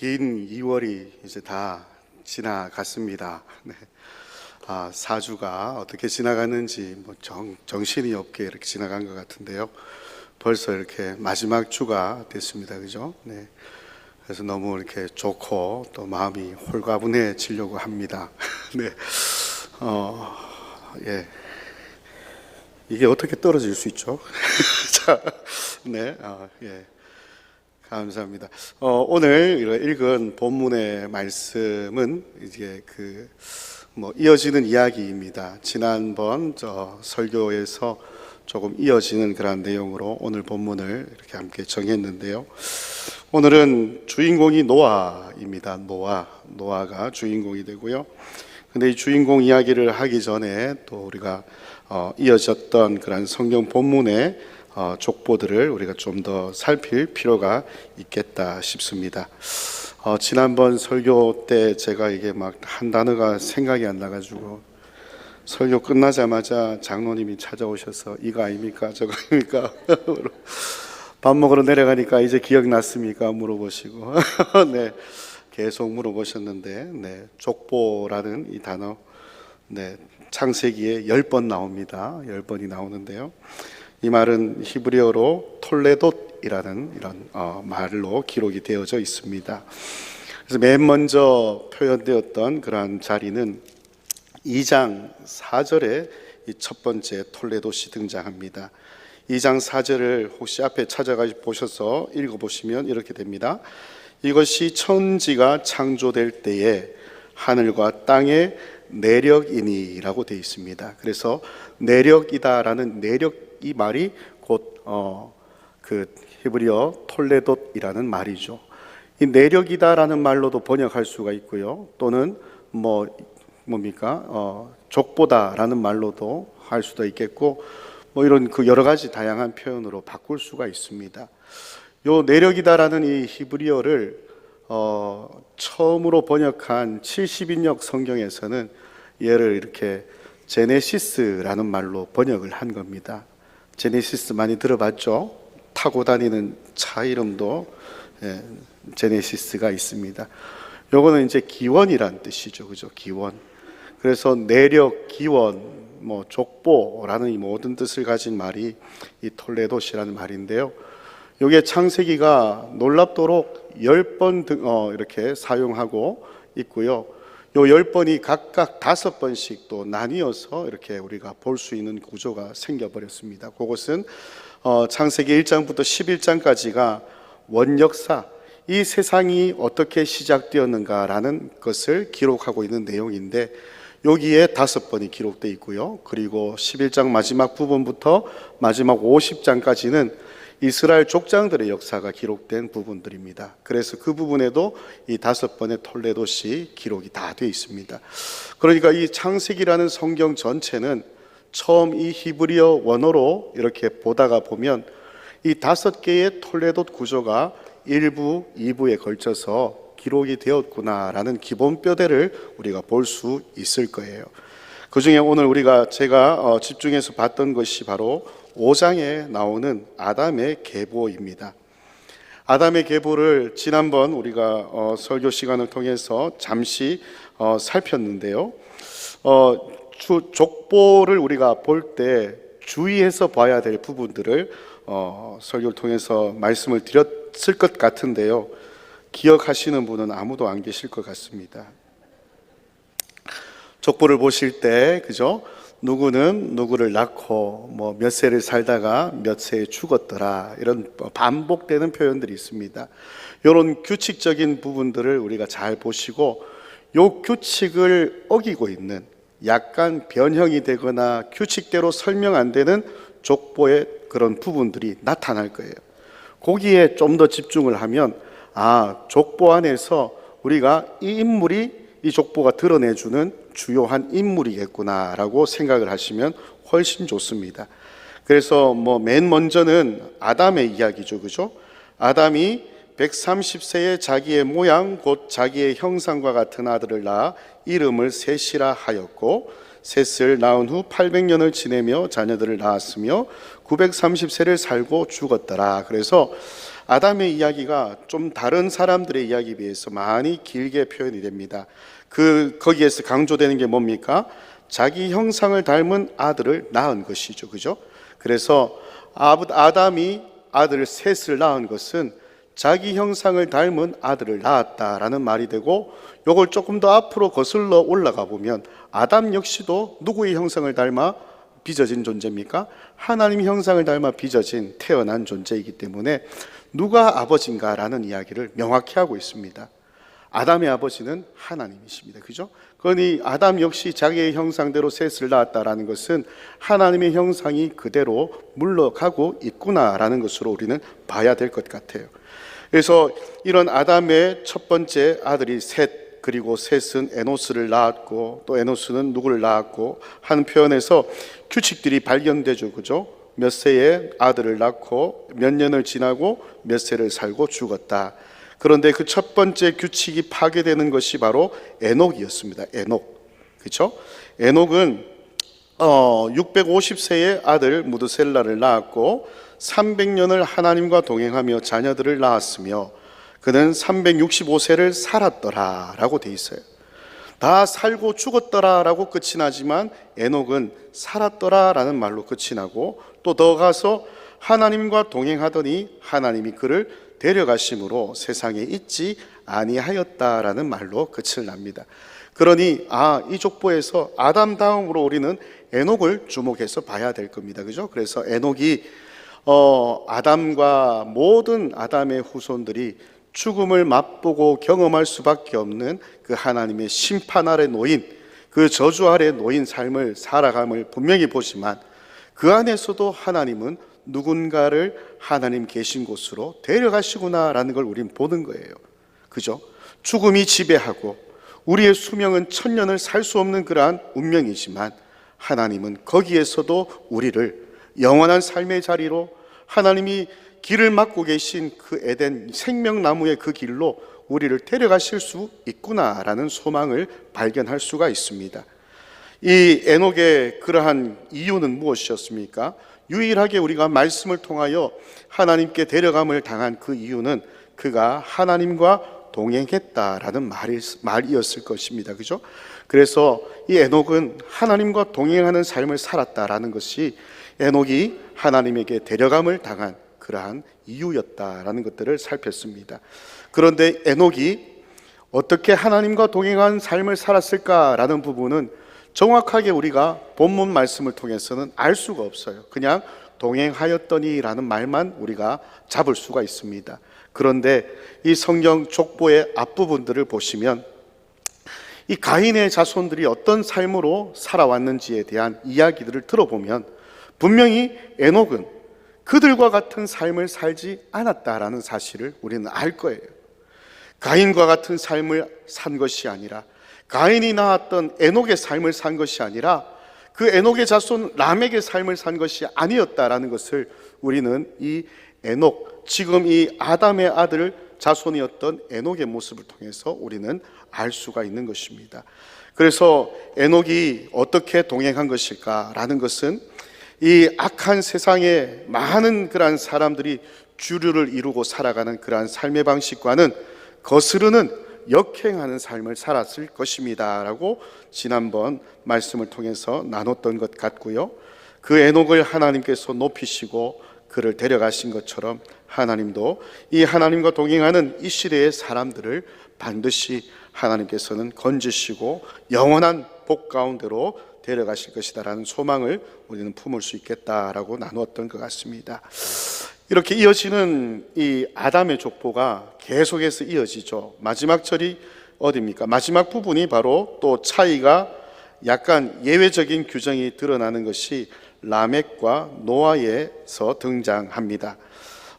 긴 2월이 이제 다 지나갔습니다. 네. 4주가 어떻게 지나갔는지 정신이 없게 이렇게 지나간 것 같은데요. 벌써 이렇게 마지막 주가 됐습니다. 그죠? 네. 그래서 너무 이렇게 좋고 또 마음이 홀가분해지려고 합니다. 네. 예. 이게 어떻게 떨어질 수 있죠? 자, 네. 예. 감사합니다. 오늘 읽은 본문의 말씀은 이제 이어지는 이야기입니다. 지난번 설교에서 조금 이어지는 그런 내용으로 오늘 본문을 이렇게 함께 정했는데요. 오늘은 주인공이 노아입니다. 노아가 주인공이 되고요. 근데 이 주인공 이야기를 하기 전에 또 우리가 이어졌던 그런 성경 본문의 족보들을 우리가 좀 더 살필 필요가 있겠다 싶습니다. 지난번 설교 때 제가 이게 막 한 단어가 생각이 안 나가지고 설교 끝나자마자 장로님이 찾아오셔서 이거 아닙니까? 저거 아닙니까? 밥 먹으러 내려가니까 이제 기억났습니까? 물어보시고 네, 계속 물어보셨는데 네, 족보라는 이 단어 네, 창세기에 10번 나옵니다. 10번이 나오는데요. 이 말은 히브리어로 톨레돗이라는 이런 말로 기록이 되어져 있습니다. 그래서 맨 먼저 표현되었던 그러한 자리는 2장 4절에 이 첫 번째 톨레돗이 등장합니다. 2장 4절을 혹시 앞에 찾아가 보셔서 읽어보시면 이렇게 됩니다. 이것이 천지가 창조될 때에 하늘과 땅의 내력이니라고 되어 있습니다. 그래서 내력이다라는 내력 이 말이 곧 히브리어 톨레돗이라는 말이죠. 이 내력이다라는 말로도 번역할 수가 있고요. 또는 족보다라는 말로도 할 수도 있겠고, 이런 여러 가지 다양한 표현으로 바꿀 수가 있습니다. 요 내력이다라는 이 히브리어를 처음으로 번역한 70인역 성경에서는 얘를 이렇게 제네시스라는 말로 번역을 한 겁니다. 제네시스 많이 들어봤죠? 타고 다니는 차 이름도 제네시스가 있습니다. 요거는 이제 기원이란 뜻이죠. 그죠? 기원. 그래서 내력, 기원, 족보라는 이 모든 뜻을 가진 말이 이 톨레돗이라는 말인데요. 요게 창세기가 놀랍도록 10번 이렇게 사용하고 있고요. 요 10번이 각각 5번씩 또 나뉘어서 이렇게 우리가 볼 수 있는 구조가 생겨버렸습니다. 그것은 창세기 1장부터 11장까지가 원역사, 이 세상이 어떻게 시작되었는가라는 것을 기록하고 있는 내용인데 여기에 5번이 기록되어 있고요. 그리고 11장 마지막 부분부터 마지막 50장까지는 이스라엘 족장들의 역사가 기록된 부분들입니다. 그래서 그 부분에도 이 5번의 톨레돗이 기록이 다 되어 있습니다. 그러니까 이 창세기라는 성경 전체는 처음 이 히브리어 원어로 이렇게 보다가 보면 이 5개의 톨레돗 구조가 1부, 2부에 걸쳐서 기록이 되었구나라는 기본 뼈대를 우리가 볼 수 있을 거예요. 그 중에 오늘 제가 집중해서 봤던 것이 바로 5장에 나오는 아담의 계보입니다. 아담의 계보를 지난번 우리가 설교 시간을 통해서 잠시 살폈는데요. 족보를 우리가 볼 때 주의해서 봐야 될 부분들을 설교를 통해서 말씀을 드렸을 것 같은데요. 기억하시는 분은 아무도 안 계실 것 같습니다. 족보를 보실 때, 그죠? 누구는 누구를 낳고 몇 세를 살다가 몇 세에 죽었더라, 이런 반복되는 표현들이 있습니다. 이런 규칙적인 부분들을 우리가 잘 보시고 요 규칙을 어기고 있는, 약간 변형이 되거나 규칙대로 설명 안 되는 족보의 그런 부분들이 나타날 거예요. 거기에 좀 더 집중을 하면 족보 안에서 우리가 이 인물이 이 족보가 드러내주는 주요한 인물이겠구나라고 생각을 하시면 훨씬 좋습니다. 그래서 맨 먼저는 아담의 이야기죠. 그죠? 아담이 130세에 자기의 모양 곧 자기의 형상과 같은 아들을 낳아 이름을 셋이라 하였고 셋을 낳은 후 800년을 지내며 자녀들을 낳았으며 930세를 살고 죽었더라. 그래서 아담의 이야기가 좀 다른 사람들의 이야기에 비해서 많이 길게 표현이 됩니다. 거기에서 강조되는 게 뭡니까? 자기 형상을 닮은 아들을 낳은 것이죠. 그죠? 그래서 아담이 아들 셋을 낳은 것은 자기 형상을 닮은 아들을 낳았다라는 말이 되고, 요걸 조금 더 앞으로 거슬러 올라가 보면 아담 역시도 누구의 형상을 닮아 빚어진 존재입니까? 하나님의 형상을 닮아 빚어진 태어난 존재이기 때문에 누가 아버지인가라는 이야기를 명확히 하고 있습니다. 아담의 아버지는 하나님이십니다. 그죠? 그러니 아담 역시 자기의 형상대로 셋을 낳았다라는 것은 하나님의 형상이 그대로 물러가고 있구나라는 것으로 우리는 봐야 될 것 같아요. 그래서 이런 아담의 첫 번째 아들이 셋, 그리고 셋은 에노스를 낳았고 또 에노스는 누구를 낳았고 하는 표현에서 규칙들이 발견되죠. 그죠? 몇 세에 아들을 낳고 몇 년을 지나고 몇 세를 살고 죽었다. 그런데 그 첫 번째 규칙이 파괴되는 것이 바로 에녹이었습니다. 에녹. 그렇죠? 에녹은 650세의 아들 무드셀라를 낳았고 300년을 하나님과 동행하며 자녀들을 낳았으며 그는 365세를 살았더라 라고 돼 있어요. 다 살고 죽었더라 라고 끝이 나지만 에녹은 살았더라 라는 말로 끝이 나고, 또 더 가서 하나님과 동행하더니 하나님이 그를 데려가심으로 세상에 있지 아니하였다라는 말로 끝을 납니다. 그러니 이 족보에서 아담 다음으로 우리는 에녹을 주목해서 봐야 될 겁니다. 그죠? 그래서 에녹이 아담과 모든 아담의 후손들이 죽음을 맛보고 경험할 수밖에 없는 그 하나님의 심판 아래 놓인, 그 저주 아래 놓인 삶을 살아감을 분명히 보지만 그 안에서도 하나님은 누군가를 하나님 계신 곳으로 데려가시구나라는 걸 우린 보는 거예요. 그죠? 죽음이 지배하고 우리의 수명은 1000년을 살 수 없는 그러한 운명이지만 하나님은 거기에서도 우리를 영원한 삶의 자리로, 하나님이 길을 막고 계신 그 에덴 생명나무의 그 길로 우리를 데려가실 수 있구나라는 소망을 발견할 수가 있습니다. 이 에녹의 그러한 이유는 무엇이었습니까? 유일하게 우리가 말씀을 통하여 하나님께 데려감을 당한 그 이유는 그가 하나님과 동행했다라는 말이었을 것입니다. 그죠? 그래서 이 에녹은 하나님과 동행하는 삶을 살았다라는 것이 에녹이 하나님에게 데려감을 당한 그러한 이유였다라는 것들을 살폈습니다. 그런데 에녹이 어떻게 하나님과 동행한 삶을 살았을까라는 부분은 정확하게 우리가 본문 말씀을 통해서는 알 수가 없어요. 그냥 동행하였더니라는 말만 우리가 잡을 수가 있습니다. 그런데 이 성경 족보의 앞부분들을 보시면 이 가인의 자손들이 어떤 삶으로 살아왔는지에 대한 이야기들을 들어보면 분명히 에녹은 그들과 같은 삶을 살지 않았다라는 사실을 우리는 알 거예요. 가인과 같은 삶을 산 것이 아니라, 가인이 낳았던 에녹의 삶을 산 것이 아니라 그 에녹의 자손 람에게 삶을 산 것이 아니었다라는 것을 우리는 이 에녹, 지금 이 아담의 아들 자손이었던 에녹의 모습을 통해서 우리는 알 수가 있는 것입니다. 그래서 에녹이 어떻게 동행한 것일까라는 것은 이 악한 세상에 많은 그러한 사람들이 주류를 이루고 살아가는 그러한 삶의 방식과는 거스르는 역행하는 삶을 살았을 것입니다 라고 지난번 말씀을 통해서 나눴던 것 같고요. 그 에녹을 하나님께서 높이시고 그를 데려가신 것처럼 하나님도 이 하나님과 동행하는 이 시대의 사람들을 반드시 하나님께서는 건지시고 영원한 복 가운데로 데려가실 것이다라는 소망을 우리는 품을 수 있겠다라고 나누었던 것 같습니다. 이렇게 이어지는 이 아담의 족보가 계속해서 이어지죠. 마지막 절이 어디입니까? 마지막 부분이 바로 또 차이가 약간 예외적인 규정이 드러나는 것이 라멕과 노아에서 등장합니다.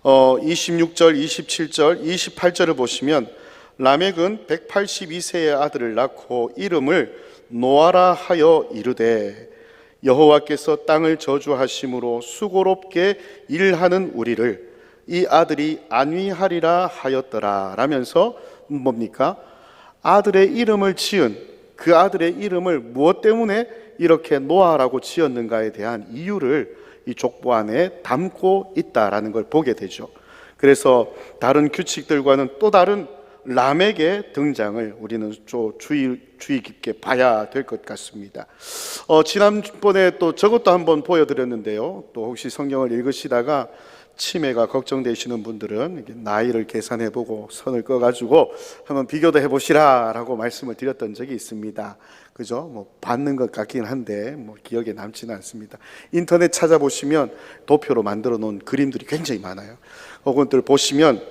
26절, 27절, 28절을 보시면 라멕은 182세의 아들을 낳고 이름을 노아라 하여 이르되 여호와께서 땅을 저주하심으로 수고롭게 일하는 우리를 이 아들이 안위하리라 하였더라 라면서 뭡니까? 아들의 이름을 지은 그 아들의 이름을 무엇 때문에 이렇게 노아라고 지었는가에 대한 이유를 이 족보 안에 담고 있다라는 걸 보게 되죠. 그래서 다른 규칙들과는 또 다른 라멕의 등장을 우리는 좀 주의 깊게 봐야 될 것 같습니다. 지난번에 또 저것도 한번 보여드렸는데요. 또 혹시 성경을 읽으시다가 치매가 걱정되시는 분들은 나이를 계산해보고 선을 꺼가지고 한번 비교도 해보시라라고 말씀을 드렸던 적이 있습니다. 그죠? 뭐 받는 것 같긴 한데 뭐 기억에 남지는 않습니다. 인터넷 찾아보시면 도표로 만들어 놓은 그림들이 굉장히 많아요. 그것들 보시면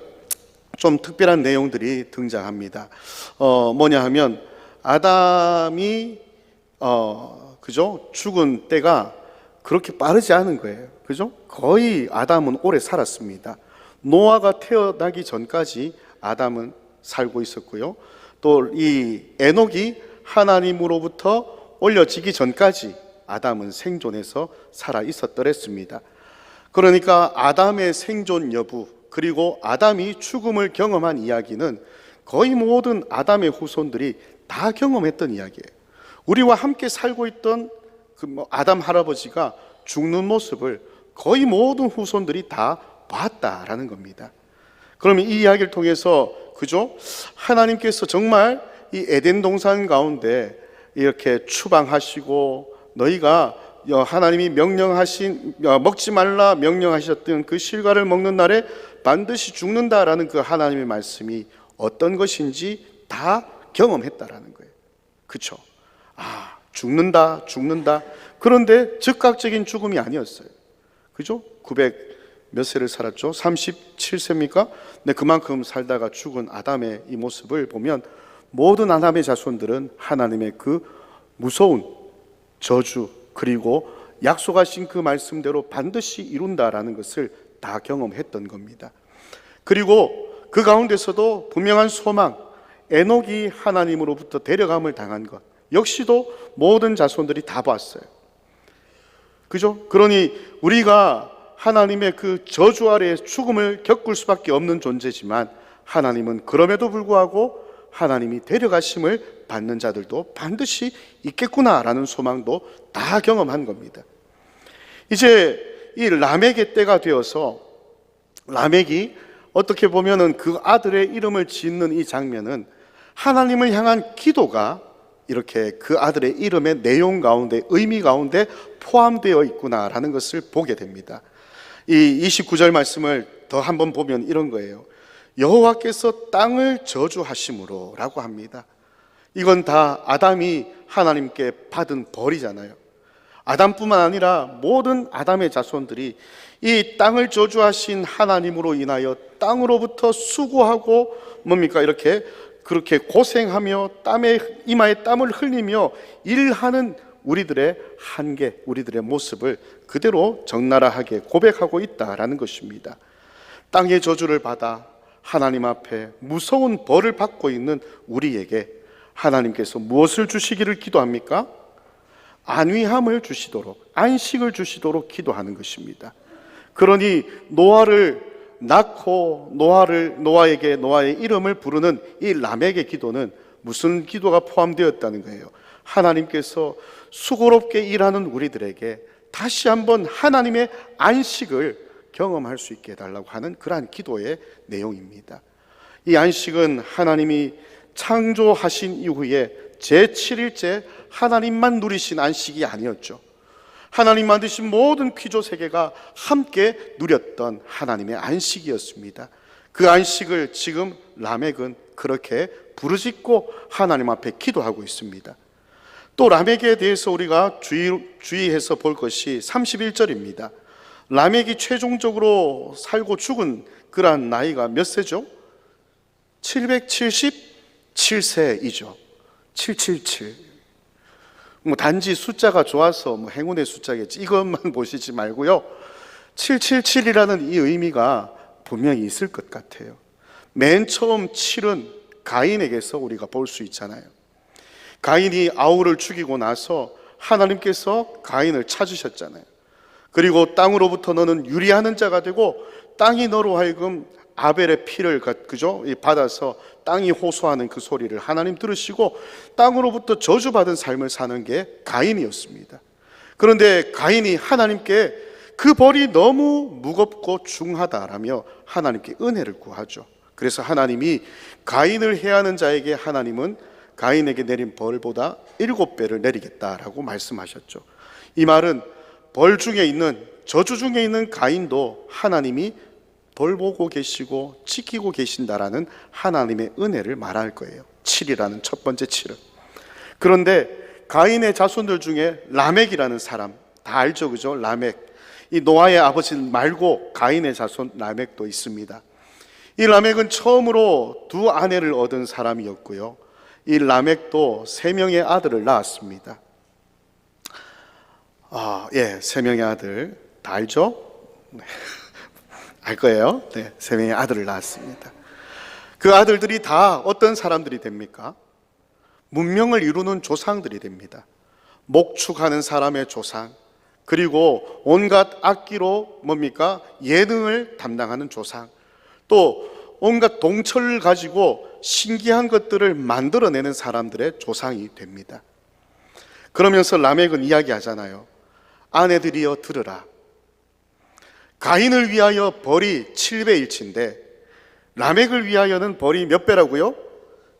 좀 특별한 내용들이 등장합니다. 뭐냐 하면 아담이 그죠? 죽은 때가 그렇게 빠르지 않은 거예요. 그죠? 거의 아담은 오래 살았습니다. 노아가 태어나기 전까지 아담은 살고 있었고요. 또 이 에녹이 하나님으로부터 올려지기 전까지 아담은 생존해서 살아 있었더랬습니다. 그러니까 아담의 생존 여부, 그리고 아담이 죽음을 경험한 이야기는 거의 모든 아담의 후손들이 다 경험했던 이야기예요. 우리와 함께 살고 있던 아담 할아버지가 죽는 모습을 거의 모든 후손들이 다 봤다라는 겁니다. 그러면 이 이야기를 통해서 그죠? 하나님께서 정말 이 에덴 동산 가운데 이렇게 추방하시고 너희가 하나님이 명령하신 먹지 말라 명령하셨던 그 실과를 먹는 날에 반드시 죽는다라는 그 하나님의 말씀이 어떤 것인지 다 경험했다라는 거예요. 그렇죠? 죽는다. 그런데 즉각적인 죽음이 아니었어요. 그죠? 900 몇 세를 살았죠? 37세입니까? 네, 그만큼 살다가 죽은 아담의 이 모습을 보면 모든 아담의 자손들은 하나님의 그 무서운 저주 그리고 약속하신 그 말씀대로 반드시 이룬다라는 것을 다 경험했던 겁니다. 그리고 그 가운데서도 분명한 소망, 에녹이 하나님으로부터 데려감을 당한 것 역시도 모든 자손들이 다 봤어요. 그죠? 그러니 우리가 하나님의 그 저주 아래 죽음을 겪을 수밖에 없는 존재지만 하나님은 그럼에도 불구하고 하나님이 데려가심을 받는 자들도 반드시 있겠구나라는 소망도 다 경험한 겁니다. 이제 이 라멕의 때가 되어서 라멕이 어떻게 보면은 그 아들의 이름을 짓는 이 장면은 하나님을 향한 기도가 이렇게 그 아들의 이름의 내용 가운데 의미 가운데 포함되어 있구나라는 것을 보게 됩니다. 이 29절 말씀을 더 한번 보면 이런 거예요. 여호와께서 땅을 저주하심으로 라고 합니다. 이건 다 아담이 하나님께 받은 벌이잖아요. 아담뿐만 아니라 모든 아담의 자손들이 이 땅을 저주하신 하나님으로 인하여 땅으로부터 수고하고 뭡니까 이렇게 그렇게 고생하며 땀에 이마에 땀을 흘리며 일하는 우리들의 한계, 우리들의 모습을 그대로 적나라하게 고백하고 있다라는 것입니다. 땅의 저주를 받아 하나님 앞에 무서운 벌을 받고 있는 우리에게 하나님께서 무엇을 주시기를 기도합니까? 안위함을 주시도록, 안식을 주시도록 기도하는 것입니다. 그러니 노아를 낳고 노아에게 노아의 이름을 부르는 이 라멕의 기도는 무슨 기도가 포함되었다는 거예요? 하나님께서 수고롭게 일하는 우리들에게 다시 한번 하나님의 안식을 경험할 수 있게 해달라고 하는 그러한 기도의 내용입니다. 이 안식은 하나님이 창조하신 이후에 제7일째 하나님만 누리신 안식이 아니었죠. 하나님 만드신 모든 피조 세계가 함께 누렸던 하나님의 안식이었습니다. 그 안식을 지금 라멕은 그렇게 부르짖고 하나님 앞에 기도하고 있습니다. 또 라멕에 대해서 우리가 주의해서 볼 것이 31절입니다. 라멕이 최종적으로 살고 죽은 그러한 나이가 몇 세죠? 777세이죠. 777. 단지 숫자가 좋아서 행운의 숫자겠지 이것만 보시지 말고요. 777이라는 이 의미가 분명히 있을 것 같아요. 맨 처음 7은 가인에게서 우리가 볼 수 있잖아요. 가인이 아울을 죽이고 나서 하나님께서 가인을 찾으셨잖아요. 그리고 땅으로부터 너는 유리하는 자가 되고 땅이 너로 하여금 아벨의 피를 그죠? 받아서 땅이 호소하는 그 소리를 하나님 들으시고 땅으로부터 저주받은 삶을 사는 게 가인이었습니다. 그런데 가인이 하나님께 그 벌이 너무 무겁고 중하다라며 하나님께 은혜를 구하죠. 그래서 하나님이 가인을 해하는 자에게 하나님은 가인에게 내린 벌보다 7배를 내리겠다라고 말씀하셨죠. 이 말은 벌 중에 있는, 저주 중에 있는 가인도 하나님이 벌 보고 계시고 지키고 계신다라는 하나님의 은혜를 말할 거예요. 7이라는 첫 번째 7은. 그런데 가인의 자손들 중에 라멕이라는 사람, 다 알죠, 그죠? 라멕. 이 노아의 아버지 말고 가인의 자손 라멕도 있습니다. 이 라멕은 처음으로 2 아내를 얻은 사람이었고요. 이 라멕도 3명의 아들을 낳았습니다. 3명의 아들 다 알죠? 네. 알 거예요. 네, 3명의 아들을 낳았습니다. 그 아들들이 다 어떤 사람들이 됩니까? 문명을 이루는 조상들이 됩니다. 목축하는 사람의 조상, 그리고 온갖 악기로 뭡니까? 예능을 담당하는 조상, 또 온갖 동철을 가지고 신기한 것들을 만들어내는 사람들의 조상이 됩니다. 그러면서 라멕은 이야기하잖아요. 아내들이여 들으라. 가인을 위하여 벌이 7배일진데 라멕을 위하여는 벌이 몇 배라고요?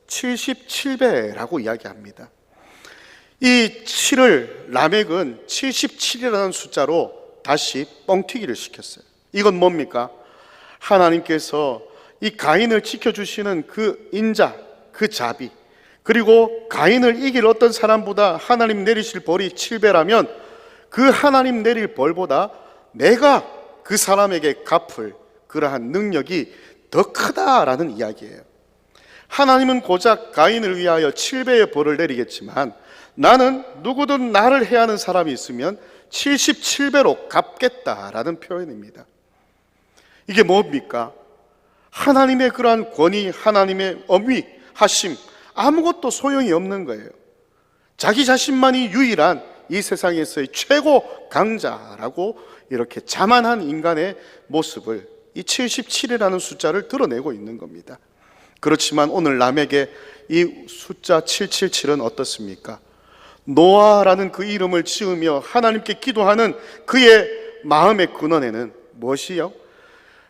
77배라고 이야기합니다. 이 7을 라멕은 77이라는 숫자로 다시 뻥튀기를 시켰어요. 이건 뭡니까? 하나님께서 이 가인을 지켜주시는 그 인자, 그 자비, 그리고 가인을 이길 어떤 사람보다 하나님 내리실 벌이 7배라면 그 하나님 내릴 벌보다 내가 그 사람에게 갚을 그러한 능력이 더 크다라는 이야기예요. 하나님은 고작 가인을 위하여 7배의 벌을 내리겠지만 나는 누구든 나를 해하는 사람이 있으면 77배로 갚겠다라는 표현입니다. 이게 뭡니까? 하나님의 그러한 권위, 하나님의 엄위, 하심, 아무것도 소용이 없는 거예요. 자기 자신만이 유일한 이 세상에서의 최고 강자라고 이렇게 자만한 인간의 모습을 이 77이라는 숫자를 드러내고 있는 겁니다. 그렇지만 오늘 라멕의 이 숫자 777은 어떻습니까? 노아라는 그 이름을 지으며 하나님께 기도하는 그의 마음의 근원에는 무엇이요?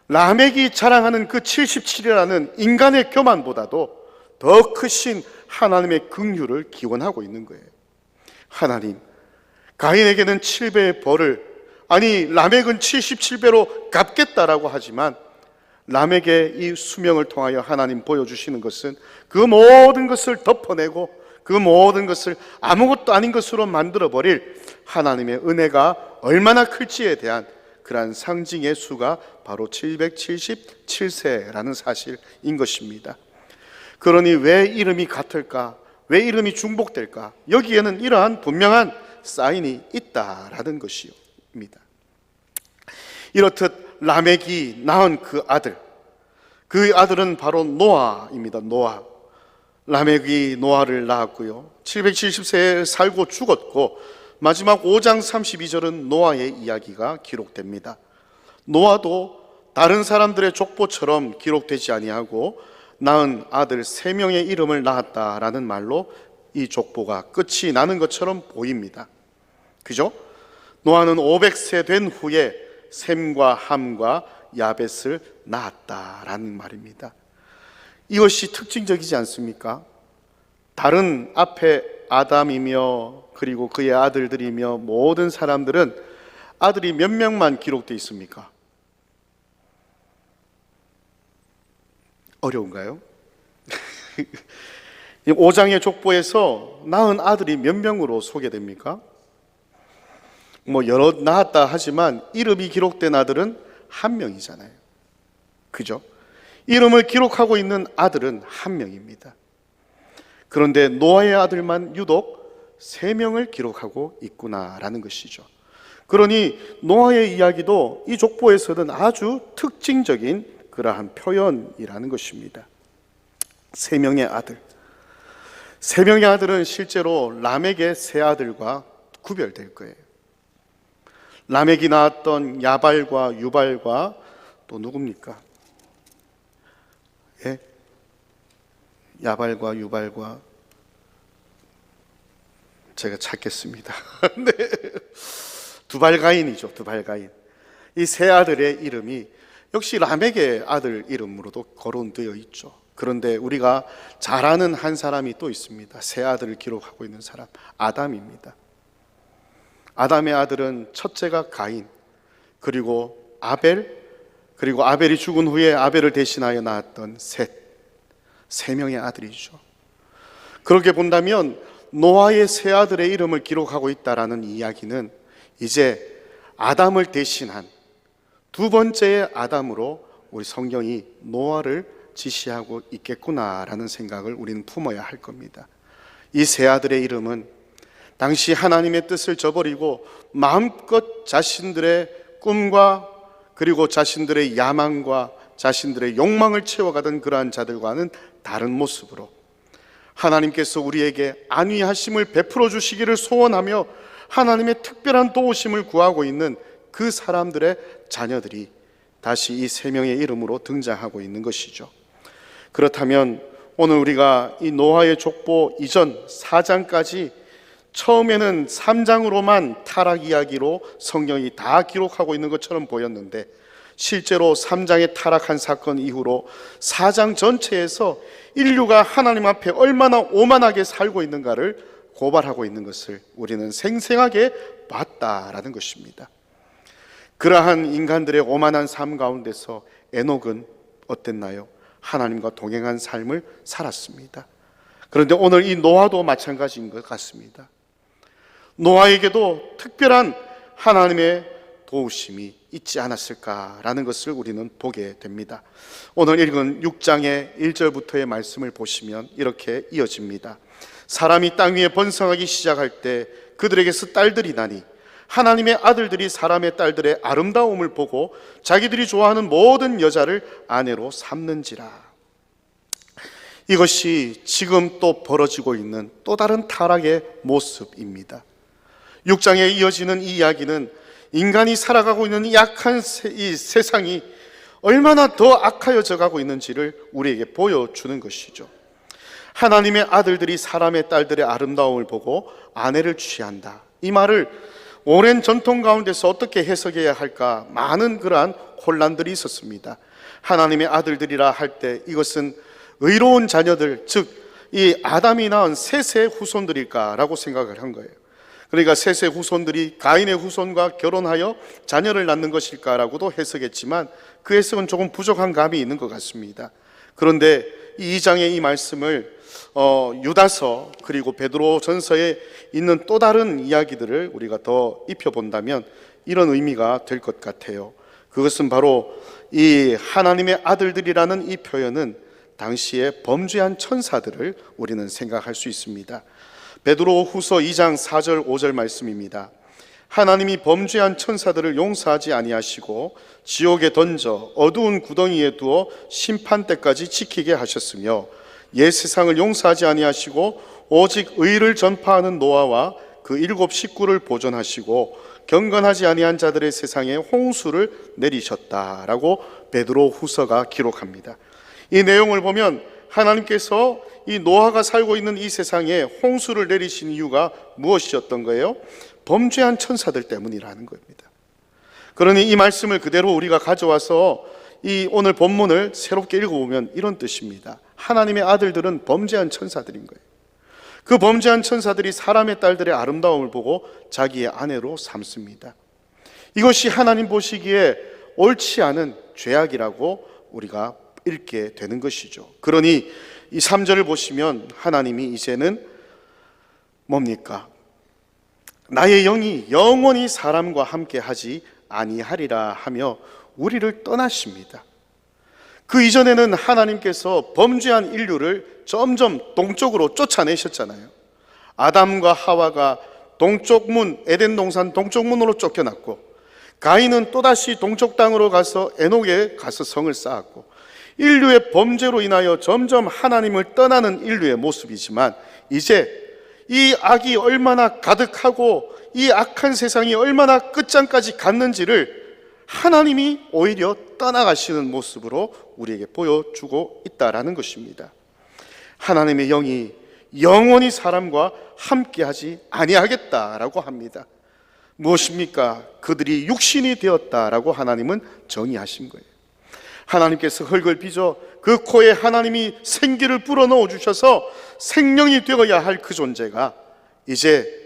라멕이 자랑하는 그 77이라는 인간의 교만보다도 더 크신 하나님의 긍휼을 기원하고 있는 거예요. 하나님, 가인에게는 7배의 벌을, 아니 라멕은 77배로 갚겠다라고 하지만 라멕의 이 수명을 통하여 하나님 보여주시는 것은 그 모든 것을 덮어내고 그 모든 것을 아무것도 아닌 것으로 만들어버릴 하나님의 은혜가 얼마나 클지에 대한 그러한 상징의 수가 바로 777세라는 사실인 것입니다. 그러니 왜 이름이 같을까? 왜 이름이 중복될까? 여기에는 이러한 분명한 사인이 있다라는 것입니다. 이렇듯 라멕이 낳은 그 아들은 바로 노아입니다. 노아. 라멕이 노아를 낳았고요. 770세에 살고 죽었고 마지막 5장 32절은 노아의 이야기가 기록됩니다. 노아도 다른 사람들의 족보처럼 기록되지 아니하고 낳은 아들 3명의 이름을 낳았다라는 말로 이 족보가 끝이 나는 것처럼 보입니다. 그죠? 노아는 500세 된 후에 셈과 함과 야벳을 낳았다라는 말입니다. 이것이 특징적이지 않습니까? 다른 앞에 아담이며 그리고 그의 아들들이며 모든 사람들은 아들이 몇 명만 기록되어 있습니까? 어려운가요? 5장의 족보에서 낳은 아들이 몇 명으로 소개됩니까? 여러 낳았다 하지만 이름이 기록된 아들은 1명이잖아요. 그죠? 이름을 기록하고 있는 아들은 1명입니다. 그런데 노아의 아들만 유독 3명을 기록하고 있구나라는 것이죠. 그러니 노아의 이야기도 이 족보에서는 아주 특징적인 그러한 표현이라는 것입니다. 3명의 아들. 3명의 아들은 실제로 라멕의 세 아들과 구별될 거예요. 라멕이 낳았던 야발과 유발과 또 누굽니까? 예? 야발과 유발과 제가 찾겠습니다. 네. 두발가인이죠. 두발가인. 이 세 아들의 이름이 역시 라멕의 아들 이름으로도 거론되어 있죠. 그런데 우리가 잘 아는 한 사람이 또 있습니다. 세 아들을 기록하고 있는 사람, 아담입니다. 아담의 아들은 첫째가 가인, 그리고 아벨, 그리고 아벨이 죽은 후에 아벨을 대신하여 낳았던 셋, 세 명의 아들이죠. 그렇게 본다면 노아의 세 아들의 이름을 기록하고 있다라는 이야기는 이제 아담을 대신한 두 번째의 아담으로 우리 성경이 노아를 지시하고 있겠구나라는 생각을 우리는 품어야 할 겁니다. 이 세 아들의 이름은 당시 하나님의 뜻을 저버리고 마음껏 자신들의 꿈과 그리고 자신들의 야망과 자신들의 욕망을 채워가던 그러한 자들과는 다른 모습으로 하나님께서 우리에게 안위하심을 베풀어 주시기를 소원하며 하나님의 특별한 도우심을 구하고 있는 그 사람들의 자녀들이 다시 이 세 명의 이름으로 등장하고 있는 것이죠. 그렇다면 오늘 우리가 이 노아의 족보 이전 4장까지 처음에는 3장으로만 타락 이야기로 성경이 다 기록하고 있는 것처럼 보였는데 실제로 3장의 타락한 사건 이후로 4장 전체에서 인류가 하나님 앞에 얼마나 오만하게 살고 있는가를 고발하고 있는 것을 우리는 생생하게 봤다라는 것입니다. 그러한 인간들의 오만한 삶 가운데서 에녹은 어땠나요? 하나님과 동행한 삶을 살았습니다. 그런데 오늘 이 노아도 마찬가지인 것 같습니다. 노아에게도 특별한 하나님의 도우심이 있지 않았을까라는 것을 우리는 보게 됩니다. 오늘 읽은 6장의 1절부터의 말씀을 보시면 이렇게 이어집니다. 사람이 땅 위에 번성하기 시작할 때 그들에게서 딸들이 나니 하나님의 아들들이 사람의 딸들의 아름다움을 보고 자기들이 좋아하는 모든 여자를 아내로 삼는지라. 이것이 지금 또 벌어지고 있는 또 다른 타락의 모습입니다. 6장에 이어지는 이 이야기는 인간이 살아가고 있는 이 약한 이 세상이 얼마나 더 악하여져 가고 있는지를 우리에게 보여주는 것이죠. 하나님의 아들들이 사람의 딸들의 아름다움을 보고 아내를 취한다. 이 말을 오랜 전통 가운데서 어떻게 해석해야 할까 많은 그러한 혼란들이 있었습니다. 하나님의 아들들이라 할 때 이것은 의로운 자녀들, 즉 이 아담이 낳은 셋의 후손들일까라고 생각을 한 거예요. 그러니까 셋의 후손들이 가인의 후손과 결혼하여 자녀를 낳는 것일까라고도 해석했지만 그 해석은 조금 부족한 감이 있는 것 같습니다. 그런데 이 2장의 이 말씀을 유다서 그리고 베드로전서에 있는 또 다른 이야기들을 우리가 더 입혀본다면 이런 의미가 될 것 같아요. 그것은 바로 이 하나님의 아들들이라는 이 표현은 당시에 범죄한 천사들을 우리는 생각할 수 있습니다. 베드로 후서 2장 4절 5절 말씀입니다. 하나님이 범죄한 천사들을 용서하지 아니하시고 지옥에 던져 어두운 구덩이에 두어 심판 때까지 지키게 하셨으며 옛 세상을 용서하지 아니하시고 오직 의를 전파하는 노아와 그 7 식구를 보존하시고 경건하지 아니한 자들의 세상에 홍수를 내리셨다라고 베드로 후서가 기록합니다. 이 내용을 보면 하나님께서 이 노아가 살고 있는 이 세상에 홍수를 내리신 이유가 무엇이었던 거예요? 범죄한 천사들 때문이라는 겁니다. 그러니 이 말씀을 그대로 우리가 가져와서 이 오늘 본문을 새롭게 읽어보면 이런 뜻입니다. 하나님의 아들들은 범죄한 천사들인 거예요. 그 범죄한 천사들이 사람의 딸들의 아름다움을 보고 자기의 아내로 삼습니다. 이것이 하나님 보시기에 옳지 않은 죄악이라고 우리가 읽게 되는 것이죠. 그러니 이 3절을 보시면 하나님이 이제는 뭡니까? 나의 영이 영원히 사람과 함께 하지 아니하리라 하며 우리를 떠나십니다. 그 이전에는 하나님께서 범죄한 인류를 점점 동쪽으로 쫓아내셨잖아요. 아담과 하와가 동쪽 문, 에덴 동산 동쪽 문으로 쫓겨났고, 가인은 또다시 동쪽 땅으로 가서 에녹에 가서 성을 쌓았고, 인류의 범죄로 인하여 점점 하나님을 떠나는 인류의 모습이지만, 이제 이 악이 얼마나 가득하고 이 악한 세상이 얼마나 끝장까지 갔는지를 하나님이 오히려 떠나가시는 모습으로 우리에게 보여주고 있다라는 것입니다. 하나님의 영이 영원히 사람과 함께하지 아니하겠다라고 합니다. 무엇입니까? 그들이 육신이 되었다라고 하나님은 정의하신 거예요. 하나님께서 흙을 빚어 그 코에 하나님이 생기를 불어넣어 주셔서 생명이 되어야 할 그 존재가 이제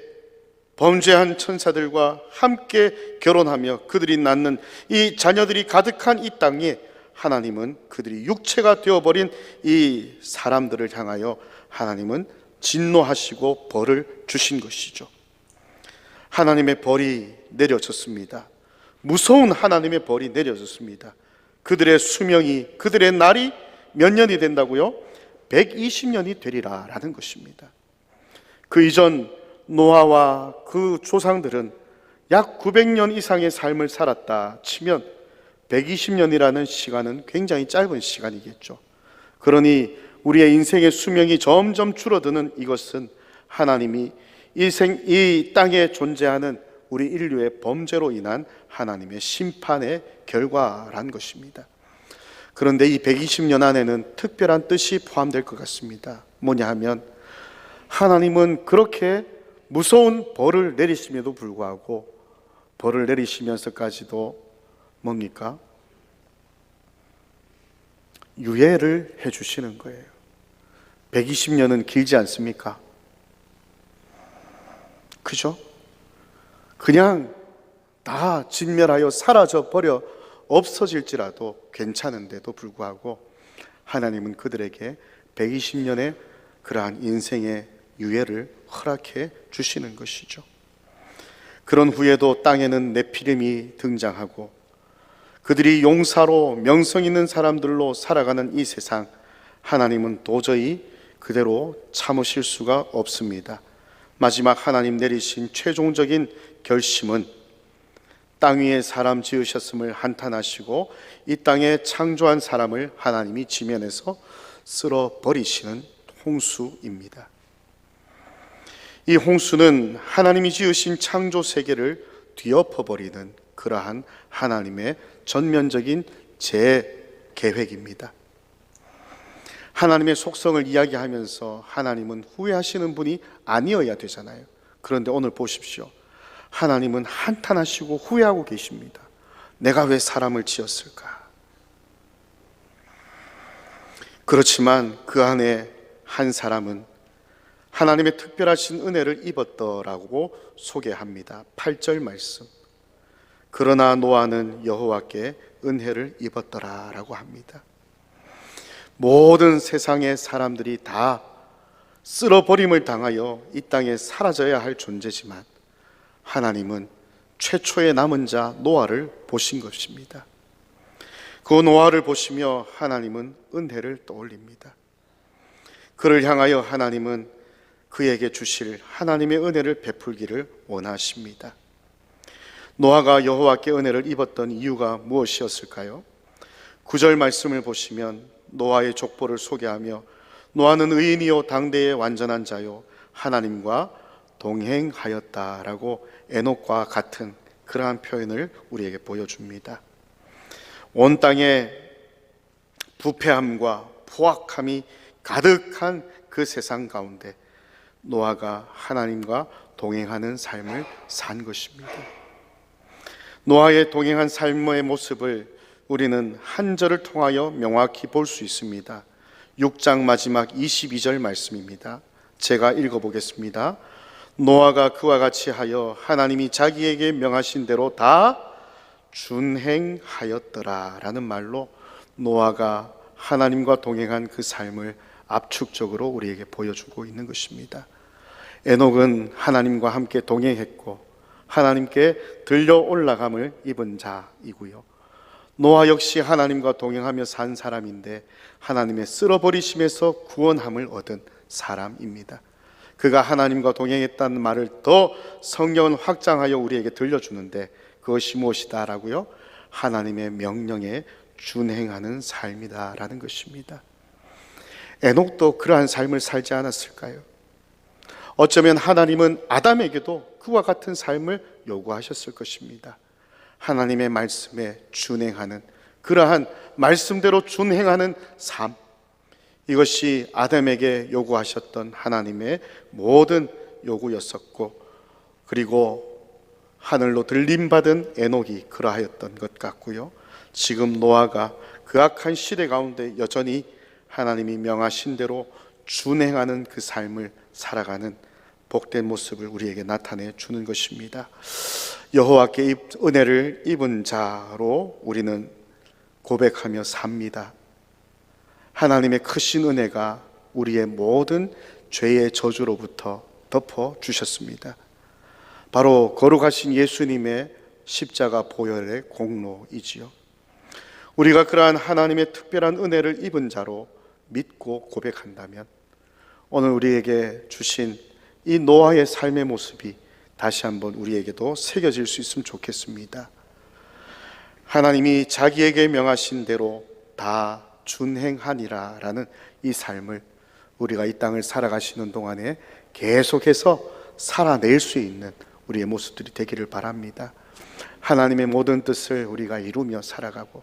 범죄한 천사들과 함께 결혼하며 그들이 낳는 이 자녀들이 가득한 이 땅에 하나님은 그들이 육체가 되어버린 이 사람들을 향하여 하나님은 진노하시고 벌을 주신 것이죠. 하나님의 벌이 내려졌습니다. 무서운 하나님의 벌이 내려졌습니다. 그들의 수명이, 그들의 날이 몇 년이 된다고요? 120년이 되리라 라는 것입니다. 그 이전 노아와 그 조상들은 약 900년 이상의 삶을 살았다 치면 120년이라는 시간은 굉장히 짧은 시간이겠죠. 그러니 우리의 인생의 수명이 점점 줄어드는 이것은 하나님이 이 땅에 존재하는 우리 인류의 범죄로 인한 하나님의 심판의 결과란 것입니다. 그런데 이 120년 안에는 특별한 뜻이 포함될 것 같습니다. 뭐냐 하면 하나님은 그렇게 무서운 벌을 내리심에도 불구하고 벌을 내리시면서까지도 뭡니까? 유예를 해주시는 거예요. 120년은 길지 않습니까? 그죠? 그냥 다 진멸하여 사라져 버려 없어질지라도 괜찮은데도 불구하고 하나님은 그들에게 120년의 그러한 인생의 유예를 허락해 주시는 것이죠. 그런 후에도 땅에는 네피림이 등장하고 그들이 용사로 명성 있는 사람들로 살아가는 이 세상, 하나님은 도저히 그대로 참으실 수가 없습니다. 마지막 하나님 내리신 최종적인 결심은 땅 위에 사람 지으셨음을 한탄하시고 이 땅에 창조한 사람을 하나님이 지면에서 쓸어버리시는 홍수입니다. 이 홍수는 하나님이 지으신 창조 세계를 뒤엎어버리는 그러한 하나님의 전면적인 재계획입니다. 하나님의 속성을 이야기하면서 하나님은 후회하시는 분이 아니어야 되잖아요. 그런데 오늘 보십시오. 하나님은 한탄하시고 후회하고 계십니다. 내가 왜 사람을 지었을까? 그렇지만 그 안에 한 사람은 하나님의 특별하신 은혜를 입었더라고 소개합니다. 8절 말씀. 그러나 노아는 여호와께 은혜를 입었더라라고 합니다. 모든 세상의 사람들이 다 쓸어버림을 당하여 이 땅에 사라져야 할 존재지만 하나님은 최초의 남은 자 노아를 보신 것입니다. 그 노아를 보시며 하나님은 은혜를 떠올립니다. 그를 향하여 하나님은 그에게 주실 하나님의 은혜를 베풀기를 원하십니다. 노아가 여호와께 은혜를 입었던 이유가 무엇이었을까요? 9절 말씀을 보시면 노아의 족보를 소개하며 노아는 의인이요 당대의 완전한 자요 하나님과 동행하였다라고 에녹과 같은 그러한 표현을 우리에게 보여줍니다. 온 땅에 부패함과 포악함이 가득한 그 세상 가운데 노아가 하나님과 동행하는 삶을 산 것입니다. 노아의 동행한 삶의 모습을 우리는 한 절을 통하여 명확히 볼 수 있습니다. 6장 마지막 22절 말씀입니다. 제가 읽어보겠습니다. 노아가 그와 같이 하여 하나님이 자기에게 명하신 대로 다 준행하였더라 라는 말로 노아가 하나님과 동행한 그 삶을 압축적으로 우리에게 보여주고 있는 것입니다. 에녹은 하나님과 함께 동행했고 하나님께 들려 올라감을 입은 자이고요. 노아 역시 하나님과 동행하며 산 사람인데 하나님의 쓸어버리심에서 구원함을 얻은 사람입니다. 그가 하나님과 동행했다는 말을 더 성경은 확장하여 우리에게 들려주는데 그것이 무엇이다라고요? 하나님의 명령에 준행하는 삶이다라는 것입니다. 에녹도 그러한 삶을 살지 않았을까요? 어쩌면 하나님은 아담에게도 그와 같은 삶을 요구하셨을 것입니다. 하나님의 말씀에 준행하는 그러한 말씀대로 준행하는 삶, 이것이 아담에게 요구하셨던 하나님의 모든 요구였었고, 그리고 하늘로 들림받은 에녹이 그러하였던 것 같고요. 지금 노아가 그 악한 시대 가운데 여전히 하나님이 명하신 대로 준행하는 그 삶을 살아가는 복된 모습을 우리에게 나타내 주는 것입니다. 여호와께 은혜를 입은 자로 우리는 고백하며 삽니다. 하나님의 크신 은혜가 우리의 모든 죄의 저주로부터 덮어 주셨습니다. 바로 거룩하신 예수님의 십자가 보혈의 공로이지요. 우리가 그러한 하나님의 특별한 은혜를 입은 자로 믿고 고백한다면 오늘 우리에게 주신 이 노아의 삶의 모습이 다시 한번 우리에게도 새겨질 수 있으면 좋겠습니다. 하나님이 자기에게 명하신 대로 다 준행하니라 라는 이 삶을 우리가 이 땅을 살아가시는 동안에 계속해서 살아낼 수 있는 우리의 모습들이 되기를 바랍니다. 하나님의 모든 뜻을 우리가 이루며 살아가고,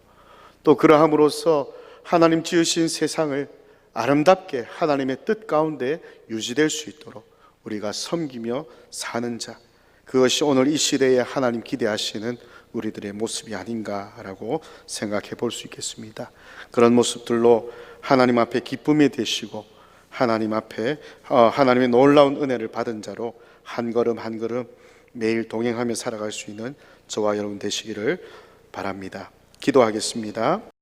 또 그러함으로써 하나님 지으신 세상을 아름답게 하나님의 뜻 가운데 유지될 수 있도록 우리가 섬기며 사는 자, 그것이 오늘 이 시대에 하나님 기대하시는 우리들의 모습이 아닌가라고 생각해 볼 수 있겠습니다. 그런 모습들로 하나님 앞에 기쁨이 되시고 하나님 앞에 하나님의 놀라운 은혜를 받은 자로 한 걸음 한 걸음 매일 동행하며 살아갈 수 있는 저와 여러분 되시기를 바랍니다. 기도하겠습니다.